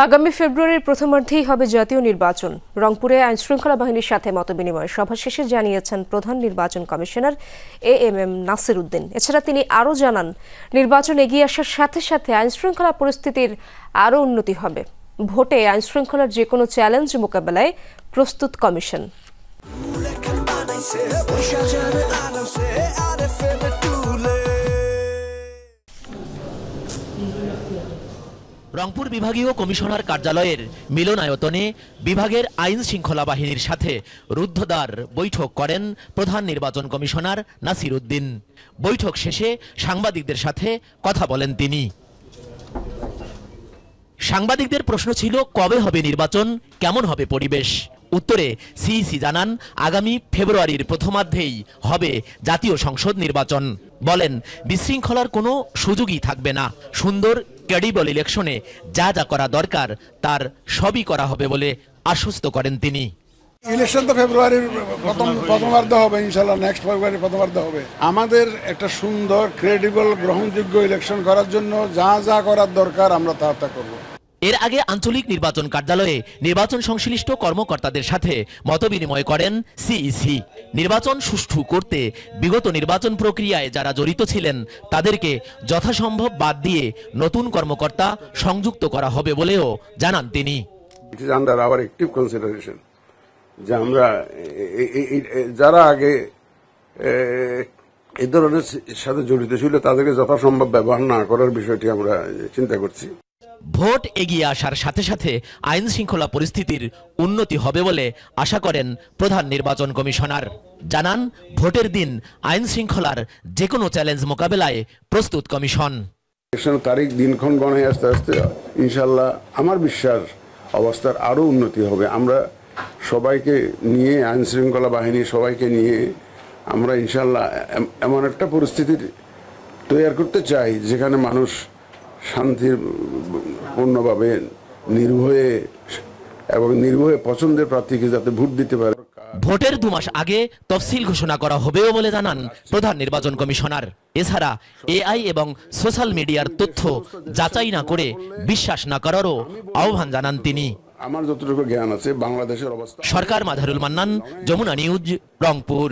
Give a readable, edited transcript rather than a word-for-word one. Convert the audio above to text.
আগামী ফেব্রুয়ারির প্রথমার্ধেই হবে জাতীয় নির্বাচন। রংপুরে আইনশৃঙ্খলা বাহিনীর সাথে মতবিনিময় সভা শেষে জানিয়েছেন প্রধান নির্বাচন কমিশনার এএমএম নাসির উদ্দিন। এছাড়া তিনি আরও জানান, নির্বাচন এগিয়ে আসার সাথে সাথে আইনশৃঙ্খলা পরিস্থিতির আরও উন্নতি হবে। ভোটে আইনশৃঙ্খলার যে কোনো চ্যালেঞ্জ মোকাবেলায় প্রস্তুত কমিশন। রংপুর বিভাগীয় কমিশনার কার্যালয়ের মিলনায়তনে বিভাগের আইন শৃঙ্খলা বাহিনীর সাথে রুদ্ধদ্বার বৈঠক করেন প্রধান নির্বাচন কমিশনার নাসির উদ্দিন। বৈঠক শেষে সাংবাদিকদের সাথে কথা বলেন তিনি। সাংবাদিকদের প্রশ্ন ছিল, কবে হবে নির্বাচন, কেমন হবে পরিবেশ? উত্তরে সিইসি জানান, আগামী ফেব্রুয়ারির প্রথমার্ধেই হবে জাতীয় সংসদ নির্বাচন। বলেন, বিশৃঙ্খলার কোনো সুযোগই থাকবে না। সুন্দর ক্রেডিবল ইলেকশনে যা যা করা দরকার তার সবই করা হবে বলে আশ্বস্ত করেন তিনি। ইলেকশন তো ফেব্রুয়ারির প্রথমার্ধে হবে, ইনশাল্লাহ নেক্সট ফেব্রুয়ারি প্রথমার্ধে হবে। আমাদের একটা সুন্দর ক্রেডিবল গ্রহণযোগ্য ইলেকশন করার জন্য যা যা করার দরকার আমরা তা করব। এর আগে আঞ্চলিক নির্বাচন কার্যালয়ে নির্বাচন সংশ্লিষ্ট কর্মকর্তাদের সাথে মতবিনিময় করেন সিইসি। নির্বাচন সুষ্ঠু করতে বিগত নির্বাচন প্রক্রিয়ায় যারা জড়িত ছিলেন তাদেরকে যথাসম্ভব বাদ দিয়ে নতুন কর্মকর্তা সংযুক্ত করা হবে বলেও জানান তিনি। It is under hour active consideration যে আমরা যারা আগে এই ধরনের সাথে জড়িত ছিল তাদেরকে যথাসম্ভব ব্যবহার না করার বিষয়টি আমরা চিন্তা করছি। ভোট এগিয়ে আসার সাথে সাথে আইন শৃঙ্খলা পরিস্থিতির উন্নতি হবে বলে আশা করেন প্রধান নির্বাচন কমিশনার। জানান, ভোটের দিন আইন শৃঙ্খলার যে কোনো চ্যালেঞ্জ মোকাবেলায় প্রস্তুত কমিশন। ইলেকশনের তারিখ দিনক্ষণ গণে আস্তে আস্তে ইনশাল্লাহ আমার বিশ্বাস অবস্থার আরও উন্নতি হবে। আমরা সবাইকে নিয়ে, আইন শৃঙ্খলা বাহিনী সবাইকে নিয়ে আমরা ইনশাল্লাহ এমন একটা পরিস্থিতি তৈরি করতে চাই যেখানে মানুষ শান্তিপূর্ণভাবে নির্ভয়ে পছন্দের প্রার্থীকে যাতে ভোট দিতে পারে। ভোটের 2 মাস আগে তফসিল ঘোষণা করা হবেও বলে জানান প্রধান নির্বাচন কমিশনার। এছাড়া এআই এবং সোশ্যাল মিডিয়ার তথ্য যাচাই না করে বিশ্বাস না করারও আহ্বান জানান তিনি। আমার যতটুকু জ্ঞান আছে বাংলাদেশের অবস্থা। সরকার মাঝারুল মান্নান, যমুনা নিউজ, রংপুর।